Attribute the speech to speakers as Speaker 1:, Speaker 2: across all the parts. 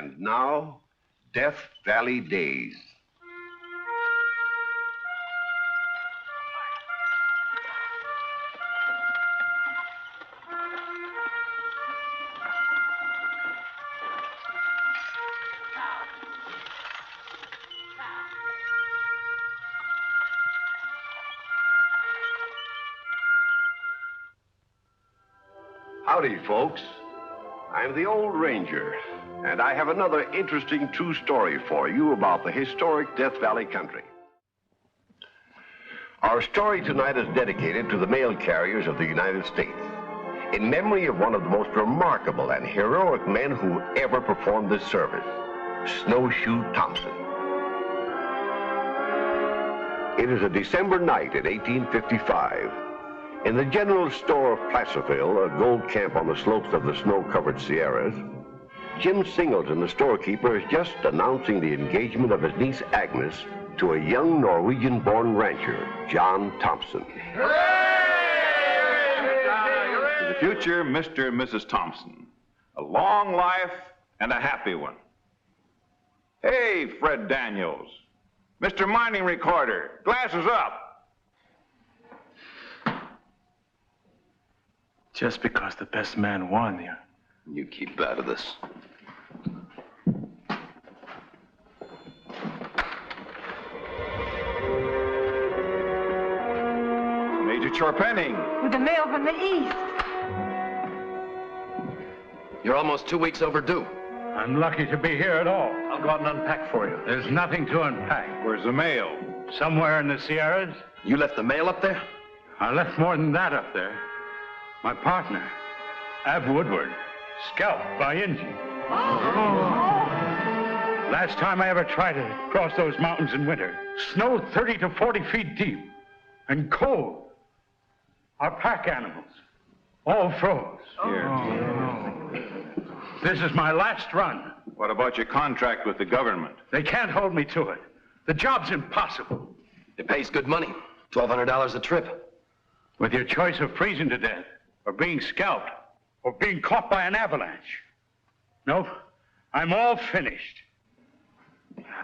Speaker 1: And now, Death Valley Days. Howdy, folks. I'm the old ranger, and I have another interesting true story for you about the historic Death Valley country. Our story tonight is dedicated to the mail carriers of the United States, in memory of one of the most remarkable and heroic men who ever performed this service, Snowshoe Thompson. It is a December night in 1855. In the general store of Placerville, a gold camp on the slopes of the snow-covered Sierras, Jim Singleton, the storekeeper, is just announcing the engagement of his niece Agnes to a young Norwegian-born rancher, John Thompson.
Speaker 2: To the future, Mr. and Mrs. Thompson. A long life and a happy one. Hey, Fred Daniels. Mr. Mining Recorder, glasses up.
Speaker 3: Just because the best man won,
Speaker 4: you keep out of this.
Speaker 2: Major Chorpenning.
Speaker 5: With the mail from the east.
Speaker 4: You're almost 2 weeks overdue.
Speaker 3: I'm lucky to be here at all. I'll go out and unpack for you. There's nothing to unpack.
Speaker 2: Where's the mail?
Speaker 3: Somewhere in the Sierras.
Speaker 4: You left the mail up there?
Speaker 3: I left more than that up there. My partner, Ab Woodward, scalped by Injun. Last time I ever tried to cross those mountains in winter, snow 30 to 40 feet deep, and cold. Our pack animals all froze.
Speaker 2: Here.
Speaker 3: This is my last run.
Speaker 2: What about your contract with the government?
Speaker 3: They can't hold me to it. The job's impossible.
Speaker 4: It pays good money, $1,200 a trip.
Speaker 3: With your choice of freezing to death, or being scalped, or being caught by an avalanche. Nope, I'm all finished.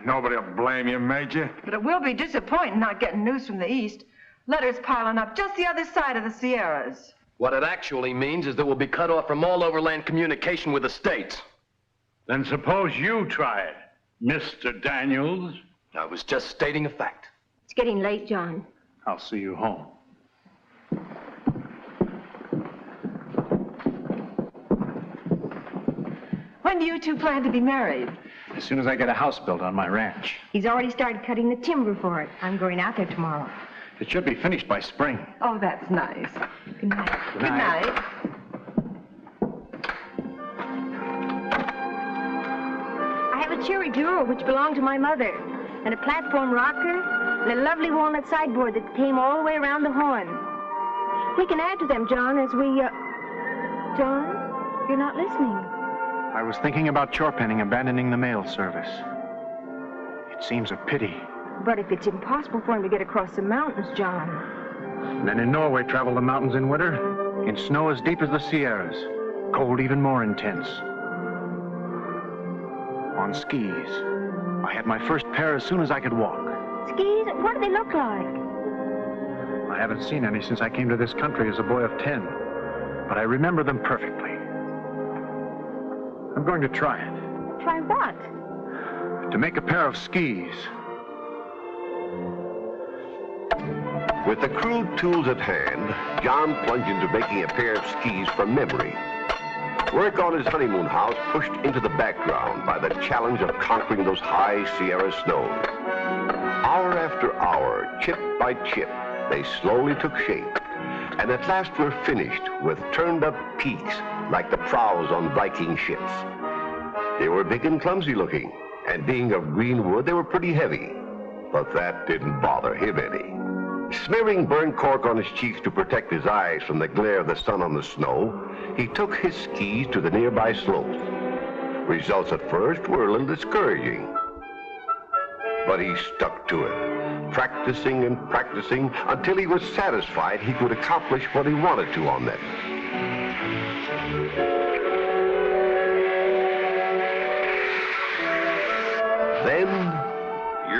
Speaker 2: Nobody will blame you, Major.
Speaker 5: But it will be disappointing not getting news from the east. Letters piling up just the other side of the Sierras.
Speaker 4: What it actually means is that we'll be cut off from all overland communication with the States.
Speaker 3: Then suppose you try it, Mr. Daniels.
Speaker 4: I was just stating a fact.
Speaker 6: It's getting late, John.
Speaker 3: I'll see you home.
Speaker 5: When do you two plan to be married?
Speaker 3: As soon as I get a house built on my ranch.
Speaker 6: He's already started cutting the timber for it. I'm going out there tomorrow.
Speaker 3: It should be finished by spring.
Speaker 5: Oh, that's nice.
Speaker 6: Good night.
Speaker 5: Good night.
Speaker 6: I have a cherry bureau which belonged to my mother, and a platform rocker, and a lovely walnut sideboard that came all the way around the horn. We can add to them, John, as we, John, you're not listening.
Speaker 7: I was thinking about Chorpenning abandoning the mail service. It seems a pity.
Speaker 6: But if it's impossible for him to get across the mountains, John.
Speaker 7: Then in Norway travel the mountains in winter, in snow as deep as the Sierras, cold even more intense. On skis. I had my first pair as soon as I could walk.
Speaker 6: Skis? What do they look like?
Speaker 7: I haven't seen any since I came to this country as a boy of 10, but I remember them perfectly. I'm going to try it.
Speaker 6: Try what?
Speaker 7: To make a pair of skis.
Speaker 1: With the crude tools at hand, John plunged into making a pair of skis from memory. Work on his honeymoon house pushed into the background by the challenge of conquering those high Sierra snows. Hour after hour, chip by chip, they slowly took shape, and at last were finished with turned-up peaks like the prows on Viking ships. They were big and clumsy looking, and being of green wood, they were pretty heavy. But that didn't bother him any. Smearing burned cork on his cheeks to protect his eyes from the glare of the sun on the snow, he took his skis to the nearby slopes. Results at first were a little discouraging, but he stuck to it, practicing and practicing until he was satisfied he could accomplish what he wanted to on them.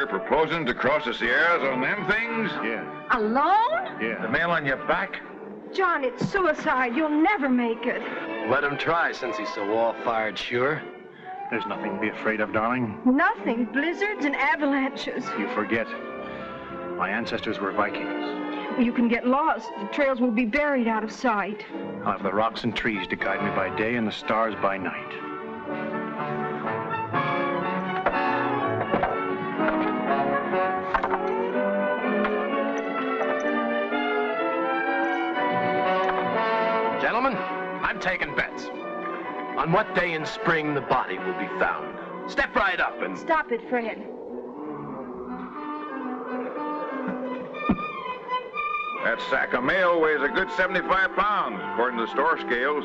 Speaker 2: you're proposing to cross the Sierras on them things?
Speaker 7: Yeah.
Speaker 6: Alone?
Speaker 7: Yeah. The mail on your back?
Speaker 6: John, it's suicide. You'll never make it.
Speaker 4: Let him try since he's so all-fired sure.
Speaker 7: There's nothing to be afraid of, darling.
Speaker 6: Nothing. Blizzards and avalanches.
Speaker 7: You forget. My ancestors were Vikings.
Speaker 6: You can get lost. The trails will be buried out of sight.
Speaker 7: I'll have the rocks and trees to guide me by day and the stars by night.
Speaker 4: Gentlemen, I'm taking bets. On what day in spring the body will be found. Step right up and...
Speaker 6: Stop it, Fred.
Speaker 2: That sack of mail weighs a good 75 pounds, according to the store scales.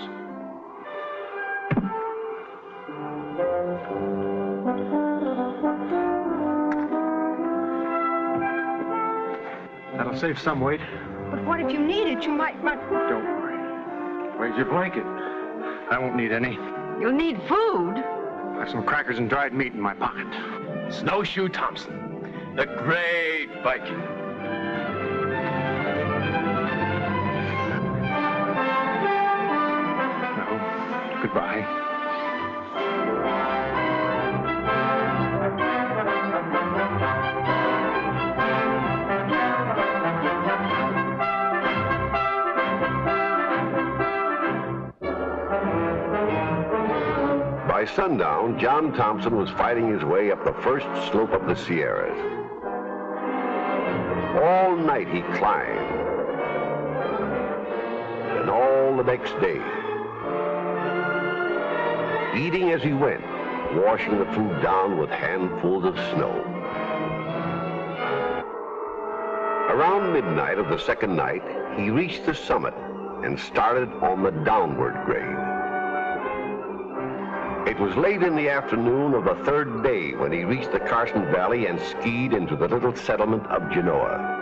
Speaker 7: That'll save some weight.
Speaker 6: But what if you need it? You might...
Speaker 7: Don't worry. Where's your blanket? I won't need any.
Speaker 5: You'll need food.
Speaker 7: I have some crackers and dried meat in my pocket.
Speaker 4: Snowshoe Thompson, the great Viking.
Speaker 7: No. Goodbye.
Speaker 1: By sundown, John Thompson was fighting his way up the first slope of the Sierras. All night he climbed, and all the next day. Eating as he went, washing the food down with handfuls of snow. Around midnight of the second night, he reached the summit and started on the downward grade. It was late in the afternoon of the third day when he reached the Carson Valley and skied into the little settlement of Genoa.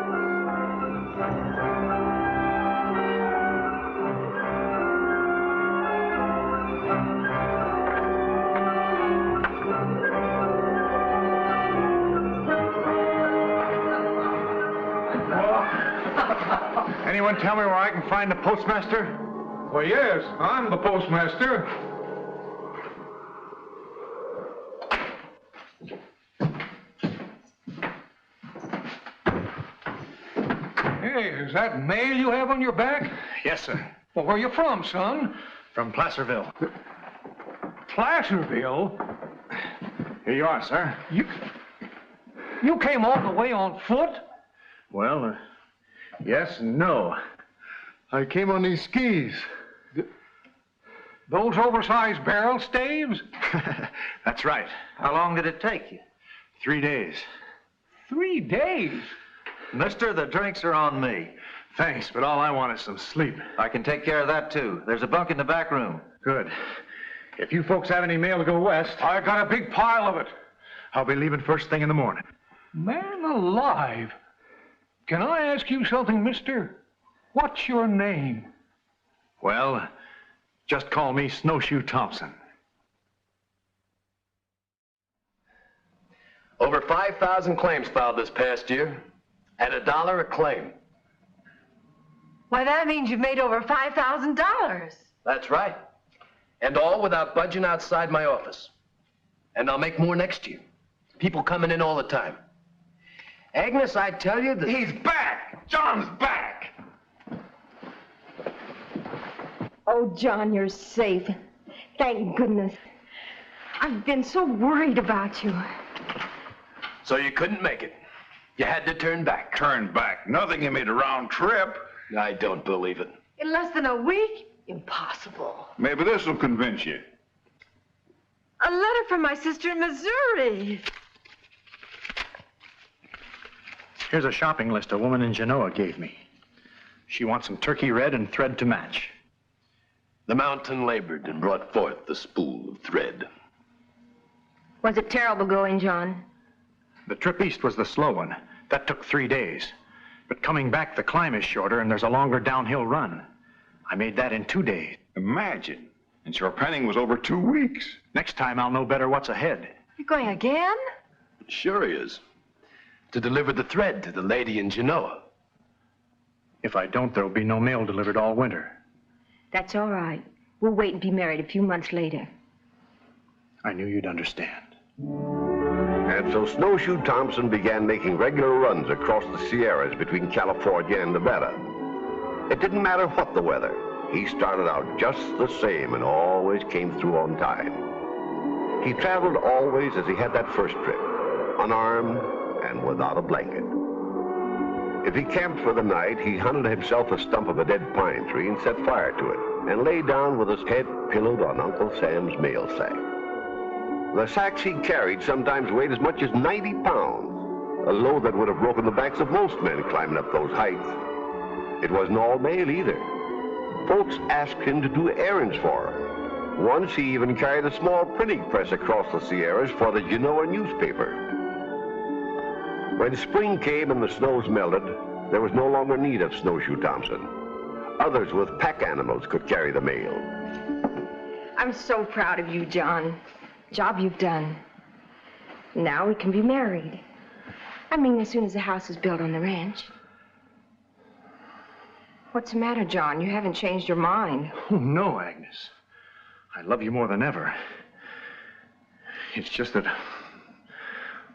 Speaker 7: Anyone tell me where I can find the postmaster?
Speaker 8: Well, yes, I'm the postmaster. Hey, is that mail you have on your back?
Speaker 7: Yes, sir.
Speaker 8: Well, where you from, son?
Speaker 7: From Placerville.
Speaker 8: Placerville?
Speaker 7: Here you are, sir.
Speaker 8: You came all the way on foot?
Speaker 7: Well, yes and no. I came on these skis.
Speaker 8: Those oversized barrel staves?
Speaker 7: That's right.
Speaker 9: How long did it take you?
Speaker 7: 3 days.
Speaker 8: 3 days?
Speaker 9: Mister, the drinks are on me.
Speaker 7: Thanks, but all I want is some sleep.
Speaker 9: I can take care of that, too. There's a bunk in the back room.
Speaker 7: Good. If you folks have any mail to go west,
Speaker 8: I got a big pile of it.
Speaker 7: I'll be leaving first thing in the morning.
Speaker 8: Man alive. Can I ask you something, mister? What's your name?
Speaker 7: Well, just call me Snowshoe Thompson.
Speaker 4: Over 5,000 claims filed this past year, at $1 a claim.
Speaker 5: Why, that means you've made over $5,000.
Speaker 4: That's right. And all without budging outside my office. And I'll make more next year. People coming in all the time. Agnes, I tell you that...
Speaker 2: He's back! John's back!
Speaker 6: Oh, John, you're safe. Thank goodness. I've been so worried about you.
Speaker 4: So you couldn't make it. You had to turn back.
Speaker 2: Turn back. Nothing, you made a round trip.
Speaker 4: I don't believe it.
Speaker 5: In less than a week? Impossible.
Speaker 2: Maybe this will convince you.
Speaker 5: A letter from my sister in Missouri.
Speaker 7: Here's a shopping list a woman in Genoa gave me. She wants some turkey red and thread to match.
Speaker 4: The mountain labored and brought forth the spool of thread.
Speaker 6: Was it terrible going, John?
Speaker 7: The trip east was the slow one. That took 3 days. But coming back, the climb is shorter and there's a longer downhill run. I made that in 2 days.
Speaker 2: Imagine. And your penning was over 2 weeks.
Speaker 7: Next time, I'll know better what's ahead.
Speaker 5: You're going again?
Speaker 4: Sure he is. to deliver the thread to the lady in Genoa.
Speaker 7: If I don't, there'll be no mail delivered all winter.
Speaker 6: That's all right. We'll wait and be married a few months later.
Speaker 7: I knew you'd understand.
Speaker 1: And so Snowshoe Thompson began making regular runs across the Sierras between California and Nevada. It didn't matter what the weather. He started out just the same and always came through on time. He traveled always as he had that first trip, unarmed and without a blanket. If he camped for the night, he hunted himself a stump of a dead pine tree and set fire to it, and lay down with his head pillowed on Uncle Sam's mail sack. The sacks he carried sometimes weighed as much as 90 pounds, a load that would have broken the backs of most men climbing up those heights. It wasn't all mail either. Folks asked him to do errands for them. Once he even carried a small printing press across the Sierras for the Genoa newspaper. When spring came and the snows melted, there was no longer need of Snowshoe Thompson. Others with pack animals could carry the mail.
Speaker 6: I'm so proud of you, John. Job you've done. Now we can be married. I mean, as soon as the house is built on the ranch. What's the matter, John? You haven't changed your mind.
Speaker 7: Oh, no, Agnes. I love you more than ever. It's just that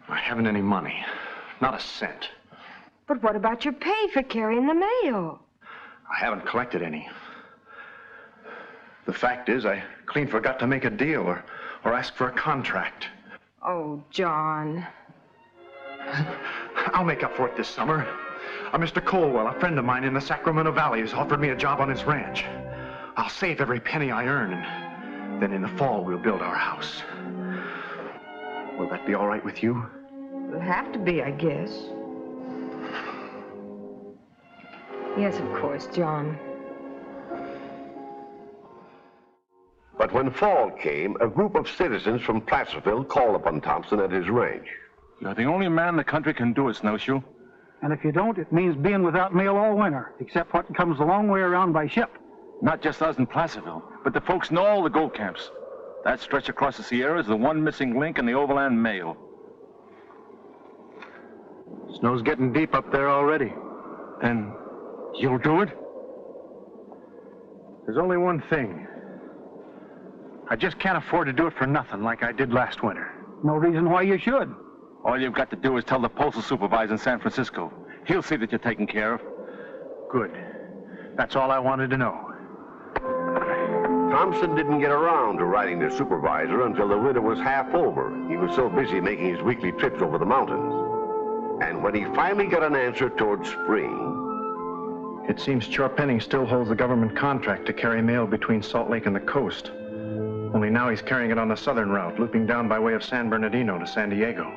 Speaker 7: I haven't any money. Not a cent.
Speaker 6: But what about your pay for carrying the mail?
Speaker 7: I haven't collected any. The fact is, I clean forgot to make a deal or ask for a contract.
Speaker 6: Oh, John.
Speaker 7: I'll make up for it this summer. Mr. Colwell, a friend of mine in the Sacramento Valley, has offered me a job on his ranch. I'll save every penny I earn, and then in the fall we'll build our house. Will that be all right with you?
Speaker 5: It'll have to be, I guess.
Speaker 6: Yes, of course, John.
Speaker 1: But when fall came, a group of citizens from Placerville called upon Thompson at his ranch.
Speaker 10: You're the only man the country can do it, Snowshoe.
Speaker 11: And if you don't, it means being without mail all winter, except what comes a long way around by ship.
Speaker 10: Not just us in Placerville, but the folks in all the gold camps. That stretch across the Sierra is the one missing link in the overland mail.
Speaker 7: Snow's getting deep up there already.
Speaker 10: Then you'll do it?
Speaker 7: There's only one thing. I just can't afford to do it for nothing like I did last winter.
Speaker 11: No reason why you should.
Speaker 10: All you've got to do is tell the postal supervisor in San Francisco. He'll see that you're taken care of.
Speaker 7: Good. That's all I wanted to know.
Speaker 1: Thompson didn't get around to writing the supervisor until the winter was half over. He was so busy making his weekly trips over the mountains. And when he finally got an answer towards spring...
Speaker 7: It seems Chorpenning still holds the government contract to carry mail between Salt Lake and the coast. Only now he's carrying it on the southern route, looping down by way of San Bernardino to San Diego.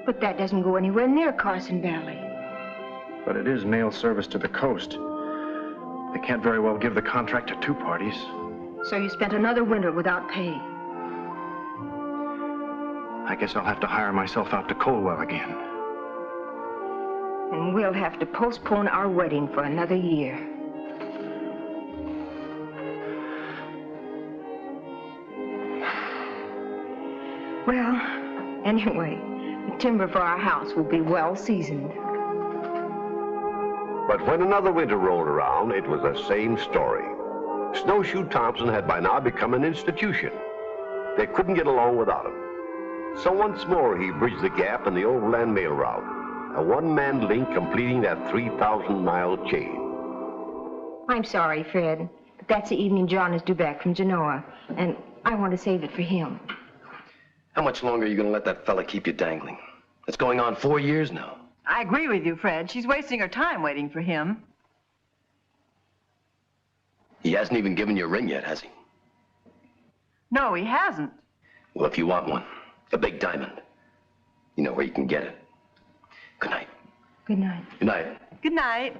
Speaker 6: But that doesn't go anywhere near Carson Valley.
Speaker 7: But it is mail service to the coast. They can't very well give the contract to two parties.
Speaker 6: So you spent another winter without pay.
Speaker 7: I guess I'll have to hire myself out to Colwell again.
Speaker 6: And we'll have to postpone our wedding for another year. Well, anyway, the timber for our house will be well seasoned.
Speaker 1: But when another winter rolled around, it was the same story. Snowshoe Thompson had by now become an institution. They couldn't get along without him. So once more he bridged the gap in the overland mail route, a one-man link completing that 3,000-mile chain.
Speaker 6: I'm sorry, Fred, but that's the evening John is due back from Genoa, and I want to save it for him.
Speaker 4: How much longer are you going to let that fella keep you dangling? It's going on 4 years now.
Speaker 5: I agree with you, Fred. She's wasting her time waiting for him.
Speaker 4: He hasn't even given you a ring yet, has he?
Speaker 5: No, he hasn't.
Speaker 4: Well, if you want one, a big diamond, you know where you can get it. Good night.
Speaker 6: Good night.
Speaker 4: Good night.
Speaker 5: Good night.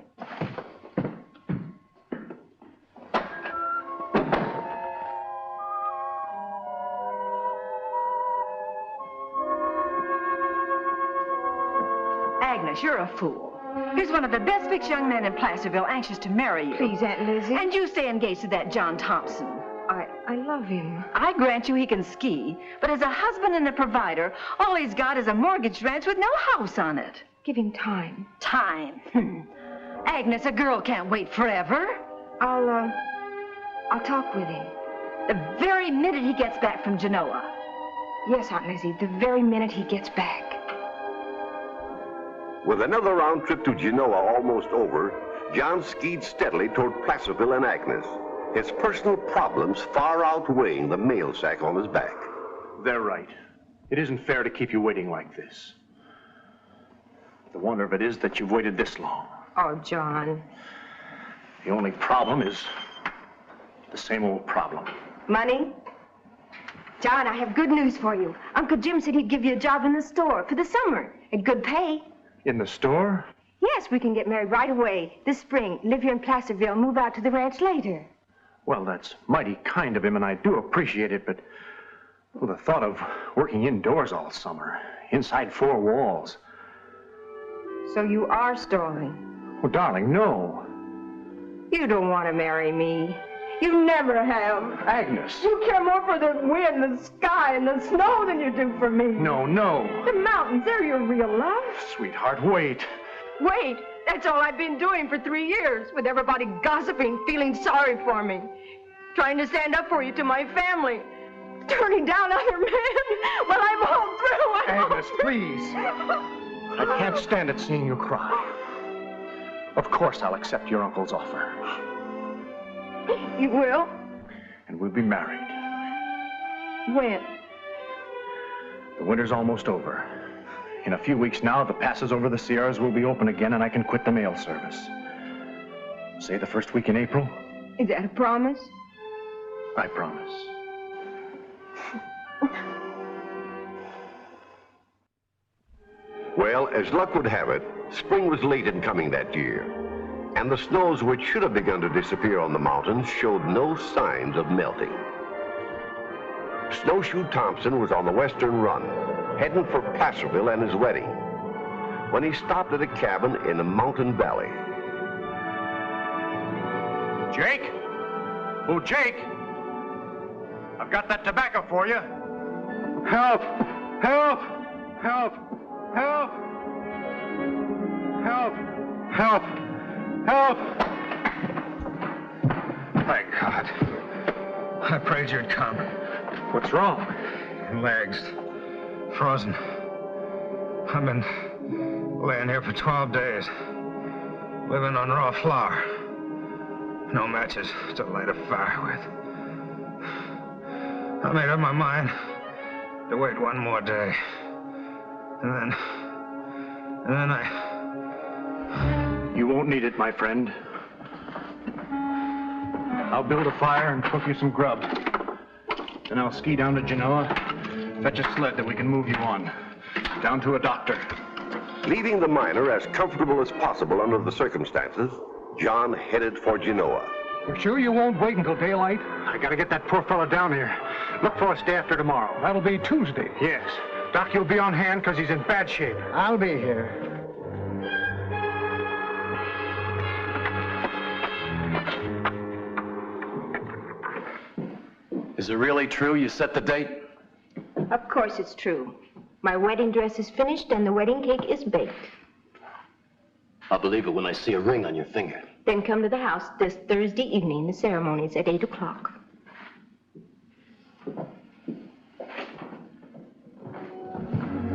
Speaker 5: Agnes, you're a fool. Here's one of the best fixed young men in Placerville anxious to marry you.
Speaker 6: Please, Aunt Lizzie.
Speaker 5: And you stay engaged to that John Thompson.
Speaker 6: I love him.
Speaker 5: I grant you he can ski, but as a husband and a provider, all he's got is a mortgaged ranch with no house on it. Give him time.
Speaker 12: Time? Agnes, a girl can't wait forever.
Speaker 5: I'll talk with him.
Speaker 12: The very minute he gets back from Genoa.
Speaker 5: Yes, Aunt Lizzie, the very minute he gets back.
Speaker 1: With another round trip to Genoa almost over, John skied steadily toward Placerville and Agnes, his personal problems far outweighing the mail sack on his back.
Speaker 7: They're right. It isn't fair to keep you waiting like this. The wonder of it is that you've waited this long.
Speaker 5: Oh, John.
Speaker 7: The only problem is the same old problem.
Speaker 5: Money? John, I have good news for you. Uncle Jim said he'd give you a job in the store for the summer at good pay.
Speaker 7: In the store?
Speaker 5: Yes, we can get married right away this spring, live here in Placerville, move out to the ranch later.
Speaker 7: Well, that's mighty kind of him, and I do appreciate it, but well, the thought of working indoors all summer, inside four walls.
Speaker 5: So you are stalling?
Speaker 7: Well, darling, no.
Speaker 5: You don't want to marry me. You never have.
Speaker 7: Agnes.
Speaker 5: You care more for the wind, the sky, and the snow than you do for me.
Speaker 7: No, no.
Speaker 5: The mountains, they're your real love.
Speaker 7: Sweetheart, wait.
Speaker 5: Wait, that's all I've been doing for 3 years, with everybody gossiping, feeling sorry for me, trying to stand up for you to my family, turning down other men. Well, I'm all through.
Speaker 7: Agnes, please. I can't stand it seeing you cry. Of course I'll accept your uncle's offer.
Speaker 5: You will?
Speaker 7: And we'll be married.
Speaker 5: When?
Speaker 7: The winter's almost over. In a few weeks now, the passes over the Sierras will be open again, and I can quit the mail service. Say the first week in April?
Speaker 5: Is that a promise?
Speaker 7: I promise.
Speaker 1: Well, as luck would have it, spring was late in coming that year, and the snows which should have begun to disappear on the mountains showed no signs of melting. Snowshoe Thompson was on the western run, heading for Placerville and his wedding, when he stopped at a cabin in a mountain valley.
Speaker 7: Jake? Oh, Jake! I've got that tobacco for you. Help! Help! Help! Help! Help! Help! Help!
Speaker 13: Thank God. I prayed you'd come.
Speaker 7: What's wrong?
Speaker 13: Legs. Frozen. I've been laying here for 12 days. Living on raw flour. No matches to light a fire with. I made up my mind to wait one more day. And then I...
Speaker 7: You won't need it, my friend. I'll build a fire and cook you some grub. Then I'll ski down to Genoa, fetch a sled that we can move you on. Down to a doctor.
Speaker 1: Leaving the miner as comfortable as possible under the circumstances, John headed for Genoa.
Speaker 8: You're sure you won't wait until daylight?
Speaker 7: I gotta get that poor fella down here. Look for us day after tomorrow.
Speaker 8: That'll be Tuesday.
Speaker 7: Yes. Doc, you'll be on hand because he's in bad shape.
Speaker 11: I'll be here.
Speaker 4: Is it really true you set the date?
Speaker 6: Of course it's true. My wedding dress is finished and the wedding cake is baked.
Speaker 4: I'll believe it when I see a ring on your finger.
Speaker 6: Then come to the house this Thursday evening. The ceremony's at 8 o'clock.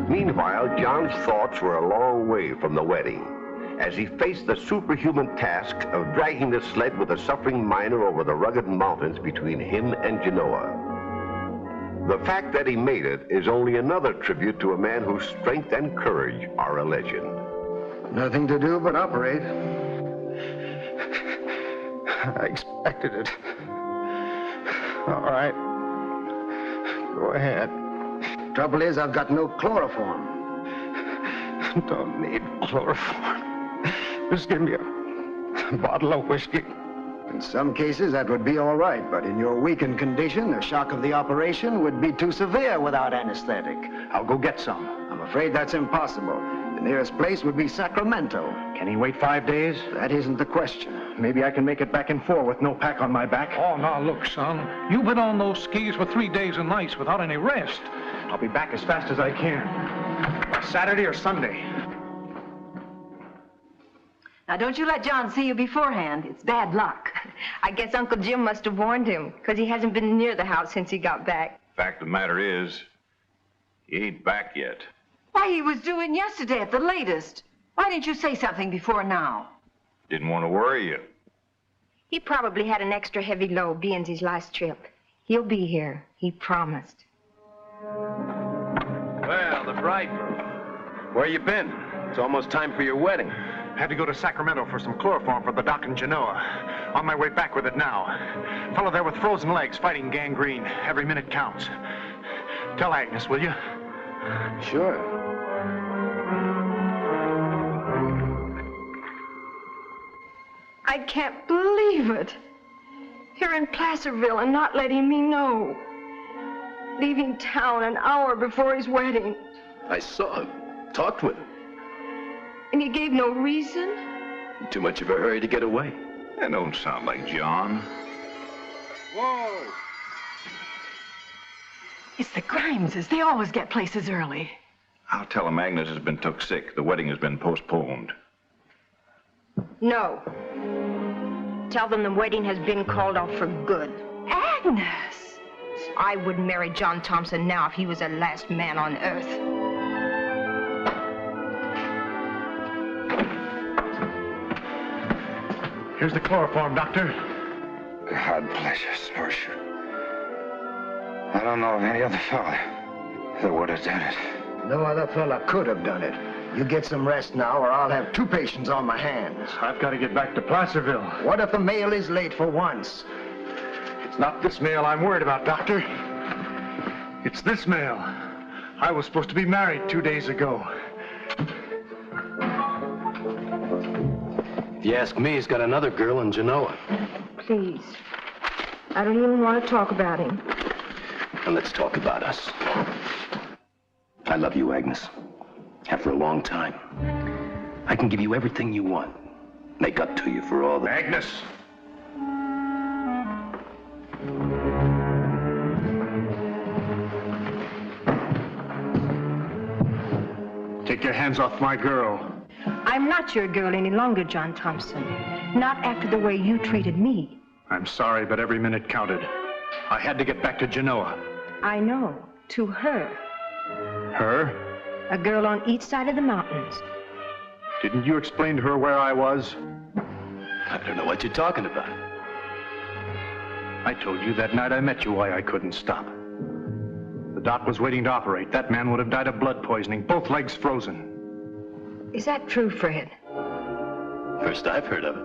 Speaker 1: Meanwhile, John's thoughts were a long way from the wedding, as he faced the superhuman task of dragging the sled with the suffering miner over the rugged mountains between him and Genoa. The fact that he made it is only another tribute to a man whose strength and courage are a legend.
Speaker 13: Nothing to do but operate. I expected it. All right. Go ahead. Trouble is, I've got no chloroform. Don't need chloroform. Just give me a bottle of whiskey.
Speaker 14: In some cases, that would be all right, but in your weakened condition, the shock of the operation would be too severe without anesthetic.
Speaker 7: I'll go get some.
Speaker 14: I'm afraid that's impossible. The nearest place would be Sacramento.
Speaker 7: Can he wait 5 days?
Speaker 14: That isn't the question.
Speaker 7: Maybe I can make it back in 4 with no pack on my back.
Speaker 8: Oh, now look, son. You've been on those skis for 3 days and nights without any rest.
Speaker 7: I'll be back as fast as I can. By Saturday or Sunday.
Speaker 12: Now, don't you let John see you beforehand. It's bad luck.
Speaker 5: I guess Uncle Jim must have warned him, because he hasn't been near the house since he got back.
Speaker 2: Fact of the matter is, he ain't back yet.
Speaker 12: Why, he was due in yesterday at the latest. Why didn't you say something before now?
Speaker 2: Didn't want to worry you.
Speaker 5: He probably had an extra heavy load, being his last trip. He'll be here. He promised.
Speaker 4: Well, the bridegroom. Where you been? It's almost time for your wedding.
Speaker 7: Had to go to Sacramento for some chloroform for the doc in Genoa. On my way back with it now. Fellow there with frozen legs fighting gangrene. Every minute counts. Tell Agnes, will you?
Speaker 4: Sure.
Speaker 5: I can't believe it. Here in Placerville and not letting me know. Leaving town an hour before his wedding.
Speaker 4: I saw him. Talked with him.
Speaker 5: And he gave no reason?
Speaker 4: In too much of a hurry to get away.
Speaker 2: That don't sound like John.
Speaker 12: Whoa! It's the Grimeses. They always get places early.
Speaker 2: I'll tell him Agnes has been took sick. The wedding has been postponed.
Speaker 5: No. Tell them the wedding has been called off for good.
Speaker 12: Agnes!
Speaker 5: I wouldn't marry John Thompson now if he was the last man on earth.
Speaker 7: Here's the chloroform, Doctor.
Speaker 13: God bless you, Snowshoe. I don't know of any other fella that would have done it.
Speaker 14: No other fella could have done it. You get some rest now, or I'll have 2 patients on my hands.
Speaker 7: I've got to get back to Placerville.
Speaker 14: What if the mail is late for once?
Speaker 7: It's not this mail I'm worried about, Doctor. It's this mail. I was supposed to be married 2 days ago.
Speaker 4: If you ask me, he's got another girl in Genoa.
Speaker 5: Please. I don't even want to talk about him.
Speaker 4: And let's talk about us. I love you, Agnes. Have for a long time. I can give you everything you want. Make up to you for all the...
Speaker 7: Agnes! Take your hands off my girl.
Speaker 5: I'm not your girl any longer, John Thompson. Not after the way you treated me.
Speaker 7: I'm sorry, but every minute counted. I had to get back to Genoa.
Speaker 5: I know. To her.
Speaker 7: Her?
Speaker 5: A girl on each side of the mountains.
Speaker 7: Didn't you explain to her where I was?
Speaker 4: I don't know what you're talking about.
Speaker 7: I told you that night I met you why I couldn't stop. The doc was waiting to operate. That man would have died of blood poisoning, both legs frozen.
Speaker 5: Is that true, Fred?
Speaker 4: First I've heard of it.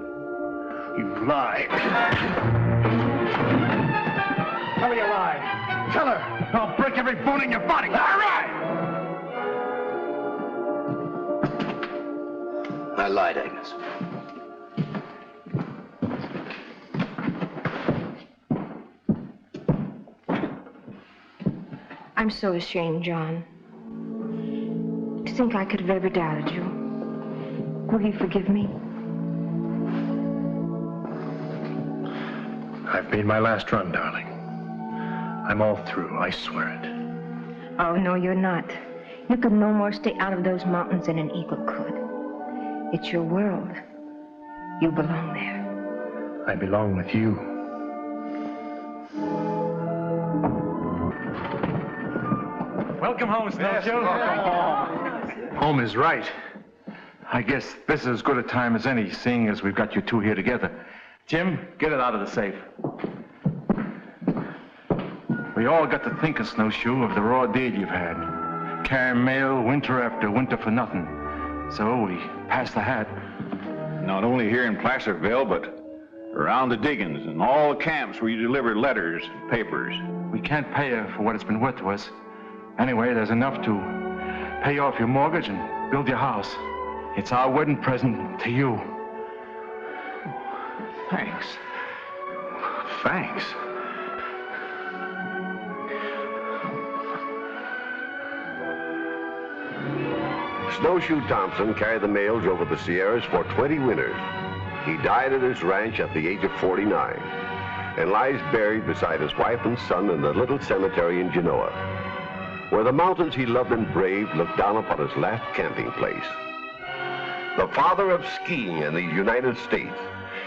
Speaker 7: You lie. Tell me you lie. Tell her. I'll break every bone in your body. All right.
Speaker 4: I lied, Agnes.
Speaker 5: I'm so ashamed, John. To think I could have ever doubted you. Will you forgive me?
Speaker 7: I've made my last run, darling. I'm all through, I swear it.
Speaker 5: Oh, no, you're not. You could no more stay out of those mountains than an eagle could. It's your world. You belong there.
Speaker 7: I belong with you. Welcome home, Snowshoe. Home is right. I guess this is as good a time as any, seeing as we've got you 2 here together. Jim, get it out of the safe. We all got to think of Snowshoe, of the raw deed you've had. Carrying mail winter after winter for nothing. So we passed the hat.
Speaker 2: Not only here in Placerville, but around the diggings and all the camps where you deliver letters and papers.
Speaker 7: We can't pay you for what it's been worth to us. Anyway, there's enough to pay off your mortgage and build your house. It's our wedding present to you. Thanks. Thanks.
Speaker 1: Snowshoe Thompson carried the mails over the Sierras for 20 winters. He died at his ranch at the age of 49 and lies buried beside his wife and son in the little cemetery in Genoa, where the mountains he loved and braved look down upon his last camping place. the father of skiing in the United States,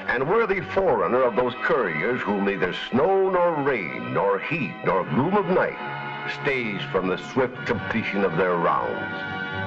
Speaker 1: and worthy forerunner of those couriers whom neither snow nor rain, nor heat, nor gloom of night stays from the swift completion of their rounds.